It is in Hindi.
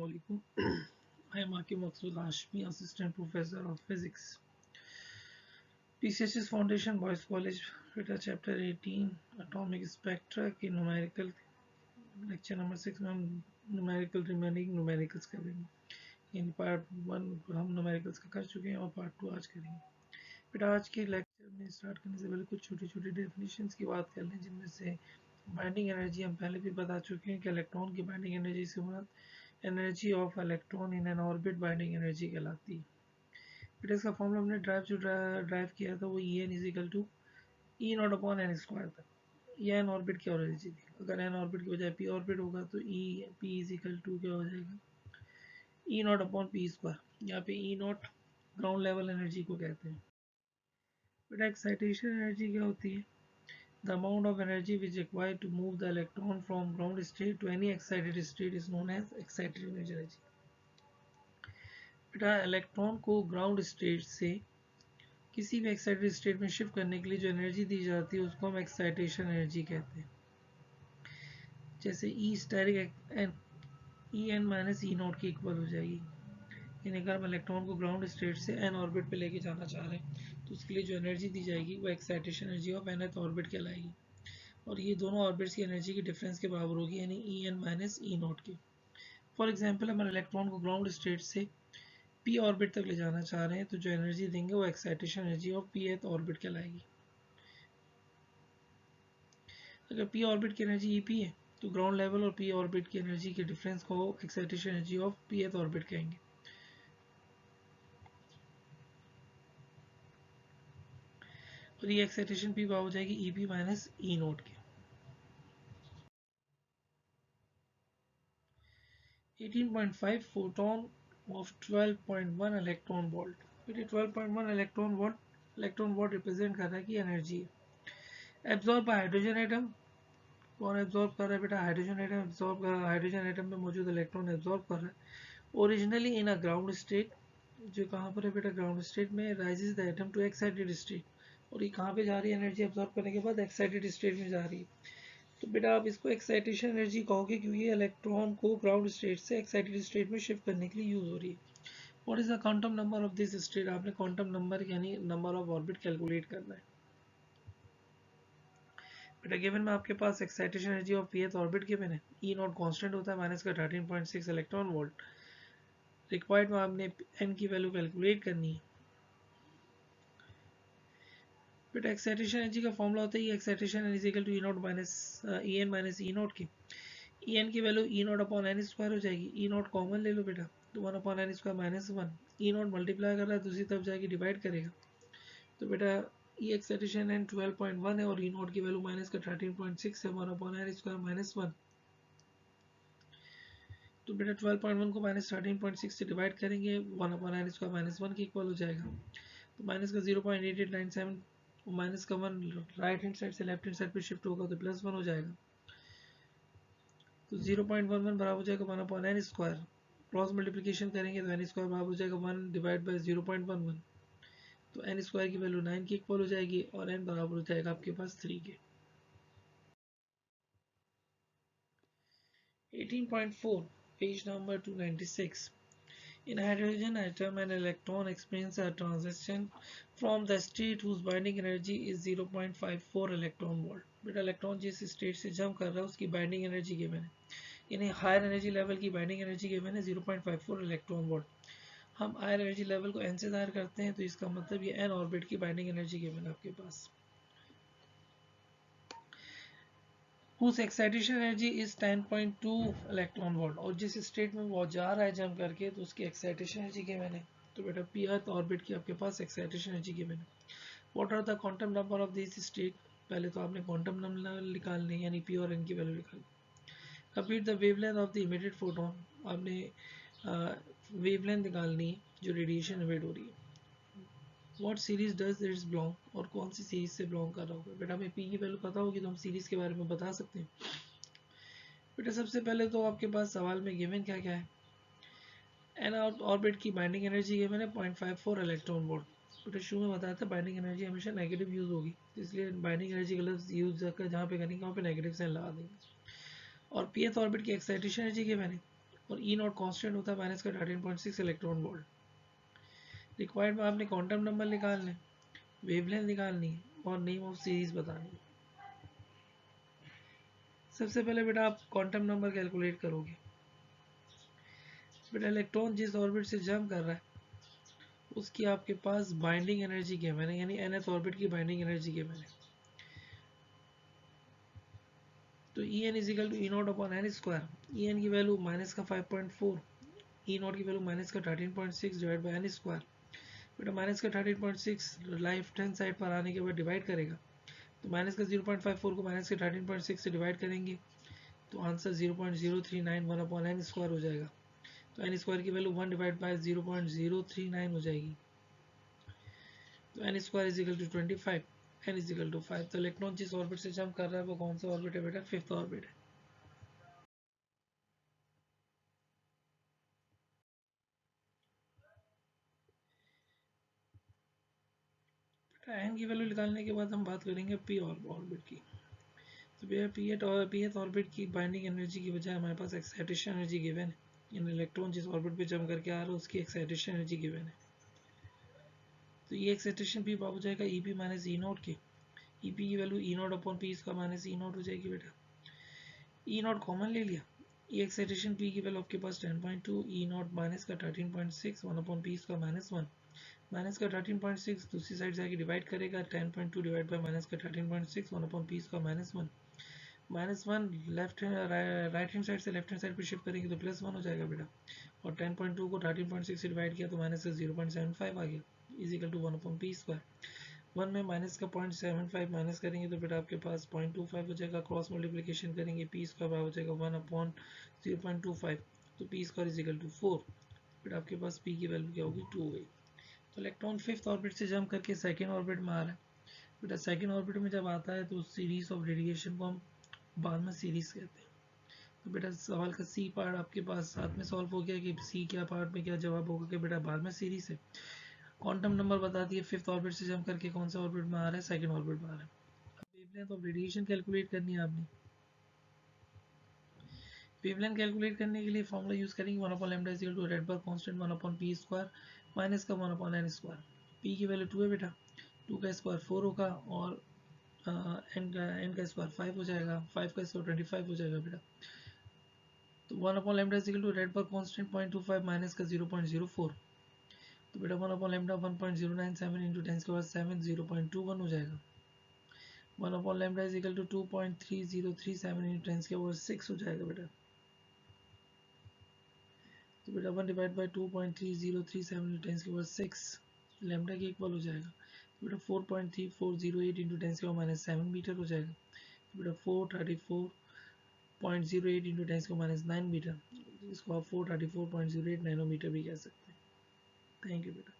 Assalamualaikum. I am Hakim Maqsood Hashmi, Assistant Professor of Physics. PCHS Foundation Boys College, Beta Chapter 18, Atomic Spectra की numerical lecture number 6 में हम numerical remaining numericals करेंगे। यानी पार्ट 1 हम numericals का कर चुके हैं और पार्ट 2 आज करेंगे। बेटा आज के लेक्चर में स्टार्ट करने से पहले कुछ छोटी छोटी डेफिनेशंस की बात कर लें, जिनमें से बाइंडिंग एनर्जी हम पहले भी बता चुके हैं कि इलेक्ट्रॉन की बाइंडिंग एनर्जी से मुराद energy of electron in n orbit binding energy कहलाती है। बेटा इसका फॉर्मूला हमने ड्राइव किया था, वो E n equal to E not upon n square था। यह एन ऑर्बिट की एनर्जी थी। अगर एन ऑर्बिट की बजाय पी ऑर्बिट होगा तो ई पी इजिकल टू क्या हो जाएगा, ई नॉट अपॉन पी स्क्वायर। यहाँ पे ई नॉट ग्राउंड लेवल एनर्जी को कहते हैं। बेटा एक्साइटेशन एनर्जी क्या होती है? The amount of energy which is required to move the electron from ground state to any excited state is known as excited energy. बेटा इलेक्ट्रॉन को ग्राउंड स्टेट से किसी भी एक्साइटेड स्टेट में शिफ्ट करने के लिए जो एनर्जी दी जाती है उसको हम एक्साइटेशन एनर्जी कहते हैं। जैसे E static E n minus E not की इक्वल हो जाएगी। यानी अगर हम इलेक्ट्रॉन को ग्राउंड स्टेट से एन ऑर्बिट पे लेके जाना चाह रहे हैं तो उसके लिए जो एनर्जी दी जाएगी वो excitation energy of nth orbit कहलाएगी, और ये दोनों ऑर्बिट्स की एनर्जी की डिफरेंस के बराबर होगी, यानी E n minus E not की। फॉर एग्जांपल हम इलेक्ट्रॉन को ग्राउंड स्टेट से पी ऑर्बिट तक ले जाना चाह रहे हैं तो जो एनर्जी देंगे वो एक्साइटेशन एनर्जी ऑफ पी एथ ऑर्बिट कहलाएगी। अगर पी ऑर्बिट की एनर्जी ई पी है तो ग्राउंड लेवल और पी ऑर्बिट की एनर्जी के डिफरेंस को एक्साइटेशन एनर्जी ऑफ पी एथ ऑर्बिट कहेंगे। और ये एक्साइटेशन पी हो जाएगी E P minus E not के। 18.5 फोटोन of 12.1 इलेक्ट्रॉन वोल्ट। फिर 12.1 इलेक्ट्रॉन वोल्ट रिप्रेजेंट कर रहा है कि एनर्जी है। Absorb by hydrogen atom. कौन एब्जॉर्ब कर रहा है बेटा? हाइड्रोजन एटम एब्जॉर्ब कर, हाइड्रोजन एटम में मौजूद इलेक्ट्रॉन एब्जॉर्ब कर रहा है। ओरिजिनली इन अ ग्राउंड स्टेट, जो कहाँ पर है बेटा? ग्राउंड स्टेट में। Rises the atom to excited state, और ये कहाँ पे जा रही है? एनर्जी एब्जॉर्ब करने के बाद एक्साइटेड स्टेट में जा रही है। तो बेटा आप इसको एक्साइटेशन एनर्जी कहोगे क्योंकि इलेक्ट्रॉन को ग्राउंड स्टेट से एक्साइटेड स्टेट में शिफ्ट करने के लिए यूज हो रही है। What is the quantum number of this state? आपने क्वांटम नंबर यानी नंबर ऑफ ऑर्बिट कैलकुलेट करना है। बेटा गिवन में आपके पास excitation energy of pth orbit given है। ई नॉट कांस्टेंट होता है माइनस का 13.6 इलेक्ट्रॉन वोल्ट। रिक्वायर्ड में आपने एन की वैल्यू कैलकुलेट करनी है। बेटा एक्साइटेशन एनर्जी का फॉर्मूला होता है excitation is equal to E not minus E n minus E not की। ई एन की value E not upon n square हो जाएगी। ई नॉट कॉमन ले लो बेटा, तो 1 upon n square minus 1। E not multiply कर रहा है दूसरी तरफ जाके डिवाइड करेगा, तो बेटा ई एक्साइटेशन एन 12.1 है और ई नॉट की वैल्यू माइनस का 13.6 है। 1 अपॉन एन स्क्वायर माइनस 1, तो बेटा 12.1 को माइनस 13.6 से डिवाइड करेंगे, 1 अपॉन एन स्क्वायर माइनस 1 की इक्वल हो जाएगा। तो माइनस का 0.8897 माइनस का 1 राइट हैंड साइड से लेफ्ट हैंड साइड पे शिफ्ट होगा तो प्लस 1 हो जाएगा। तो 0.11 बराबर हो जाएगा 1 upon n square. Cross multiplication करेंगे तो एन स्क्वायर बराबर हो जाएगा 1 डिवाइड बाई 0.11, तो एन स्क्वायर की वैल्यू 9 की इक्वल हो जाएगी और एन बराबर हो जाएगा आपके पास 3 के। 18.4 page number 296। In hydrogen atom, an electron experiences a transition from the state whose binding energy is 0.54 electron volt। बेटा इलेक्ट्रॉन जिस स्टेट से जंप कर रहा है उसकी बाइंडिंग एनर्जी गिवन है, यानी हायर एनर्जी लेवल की बाइंडिंग एनर्जी गिवन है 0.54 इलेक्ट्रॉन वोल्ट। हम हायर एनर्जी लेवल को एन से जाहिर करते हैं, तो इसका मतलब ये एन ऑर्बिट की बाइंडिंग एनर्जी गिवन है आपके पास। whose excitation energy is 10.2 electron volt, और जिस स्टेट में वो जा रहा है जंप करके तो उसकी एक्साइटेशन एनर्जी गिवन है। तो बेटा पी अर्थ ऑर्बिट की आपके पास एक्साइटेशन एनर्जी गिवन है। What are the quantum number of this state? पहले तो आपने क्वांटम नंबर निकालने यानी पी और एन की वैल्यू निकालनी। Complete the wavelength of the emitted photon, आपने वेवलेंथ निकालनी है जो रेडिएशन इमिट हो रही है। What series does it's belong, और कौन सी सीरीज से बिलोंग कर रहा होगा? बेटा हमें पी की वैल्यू पता होगी तो हम सीरीज के बारे में बता सकते हैं। बेटा सबसे पहले तो आपके पास सवाल में गिवन क्या क्या है? एन ऑर्बिट की बाइंडिंग एनर्जी गिवन है 0.54 इलेक्ट्रॉन वोल्ट। बेटा शुरू में बताया था बाइंडिंग एनर्जी हमेशा नेगेटिव यूज होगी, इसलिए बाइंडिंग एनर्जी का लफ्ज यूज जहाँ पे करेंगे वहाँ पे नेगेटिव साइन लगा देंगे। और पी एथ ऑर्बिट की एक्साइटेशन एनर्जी गिवन है और ई नॉट कांस्टेंट होता है माइनस का 13.6 इलेक्ट्रॉन वोल्ट। रिक्वायर्ड में आपने क्वांटम नंबर निकालने, वेवलेंथ निकालनी है और नेम ऑफ सीरीज बतानी है। सबसे पहले बेटा आप क्वांटम नंबर कैलकुलेट करोगे। बेटा इलेक्ट्रॉन जिस ऑर्बिट से जंप कर रहा है उसकी आपके पास बाइंडिंग एनर्जी गिवन है, यानी nth ऑर्बिट की बाइंडिंग एनर्जी गिवन है। तो E n equal to E not upon n square. E n की वैल्यू माइनस का 5.4, ई नॉट की वैल्यू माइनस का 13.6 डिवाइड बाई एन स्क्वायर। बेटा माइनस का 13.6 लेफ्ट हैंड साइड पर आने के बाद डिवाइड करेगा, तो माइनस का 0.54 को माइनस के 13.6 से डिवाइड करेंगे तो आंसर 0.0391 अपॉन एन स्क्वायर हो जाएगा। तो एन स्क्वायर की वैल्यू 1 डिवाइड बाई 0.039 हो जाएगी। तो n square is equal to 25, n is equal to 5। तो इलेक्ट्रॉन जिस ऑर्बिट से जंप कर रहा है वो कौन सा ऑर्बिट है बेटा? फिफ्थ ऑर्बिट है। बेटा एन की वैल्यू निकालने के बाद हम बात करेंगे पी ऑर्बिट की। तो भैया पी एथ ऑर्बिट की बाइंडिंग एनर्जी की बजाय हमारे पास एक्साइटेशन एनर्जी गिवन है, यानी इलेक्ट्रॉन जिस ऑर्बिट पे जंप करके आ रहा है उसकी एक्साइटेशन एनर्जी गिवन है। तो ये एक्साइटेशन पी हो जाएगा E P minus E not के। ई पी की value E not upon P इसका माइनस ई नॉट हो जाएगी बेटा। ई नॉट कॉमन ले लिया, ये एक्साइटेशन पी की वैल्यू आपके पास 10.2, ई नॉट माइनस का 13.6, 1 अपॉन पी इसका -1। माइनस का 13.6 दूसरी साइड जाके डिवाइड करेगा, 10.2 डिवाइड बाई माइनस का 13.6, 1 अपॉन पी इसका -1। -1 लेफ्ट राइट हैंड साइड से लेफ्ट हैंड साइड पर शिफ्ट करेंगे तो +1 हो जाएगा बेटा। और 10.2 को 13.6 से डिवाइड किया तो माइनस का 0.75 आ गया, equal to 1 upon P square. 1 में माइनस का 0.75 माइनस करेंगे तो बेटा आपके पास 0.25 हो जाएगा। क्रॉस मल्टीप्लिकेशन करेंगे पी स्क्वायर हो जाएगा 1 अपॉन 0.25, तो पी स्क्वायर इजिकल टू 4। बेटा आपके पास पी की वैल्यू क्या होगी? 2 होगी। तो इलेक्ट्रॉन फिफ्थ ऑर्बिट से जंप करके सेकेंड ऑर्बिट में आ रहा है। बेटा सेकेंड ऑर्बिट में जब आता है तो सीरीज ऑफ रेडिएशन को हम बाद में सीरीज कहते हैं। तो बेटा सवाल का सी पार्ट आपके पास साथ में सॉल्व हो गया कि सी क्या पार्ट में क्या जवाब होगा कि बेटा बाद में सीरीज है। क्वांटम नंबर बता दिए, फिफ्थ ऑर्बिट से जंप करके कौन सा ऑर्बिट में आ रहा है? सेकंड ऑर्बिट में आ रहा है। अब वेवलेंथ ऑफ रेडिएशन कैलकुलेट करनी है आपने। वेवलेंथ कैलकुलेट करने के लिए फॉर्मूला यूज करेंगे 1 upon lambda is equal to Rydberg constant 1 upon P square minus का 1 अपॉन एन स्क्वायर। पी की वैल्यू 2 है बेटा, 2 का स्क्वायर 4 होगा और एन का स्क्वायर 5 हो जाएगा, 5 का स्क्वायर 25 हो जाएगा बेटा। तो 1 upon lambda is equal to Rydberg constant 0.25 minus का 0.04, तो बेटा 1 अपॉन लैम्डा 1.097 इंटू 10 के बाद 7 0.21 हो जाएगा। 1 upon lambda is equal to 2.3037 into 10 के बाद 6 हो जाएगा बेटा। तो बेटा 1 डिवाइड बाई 2.3037 इंटू 10 के बाद 6 लैम्डा के इक्वल हो जाएगा। तो बेटा 4.3408 इंटू 10 के बाद -7 मीटर हो जाएगा। तो बेटा 434.08 इंटू 10 के बाद -9 मीटर, इसको आप 434.08 नैनोमीटर भी कह सकते हैं। थैंक यू बेटा।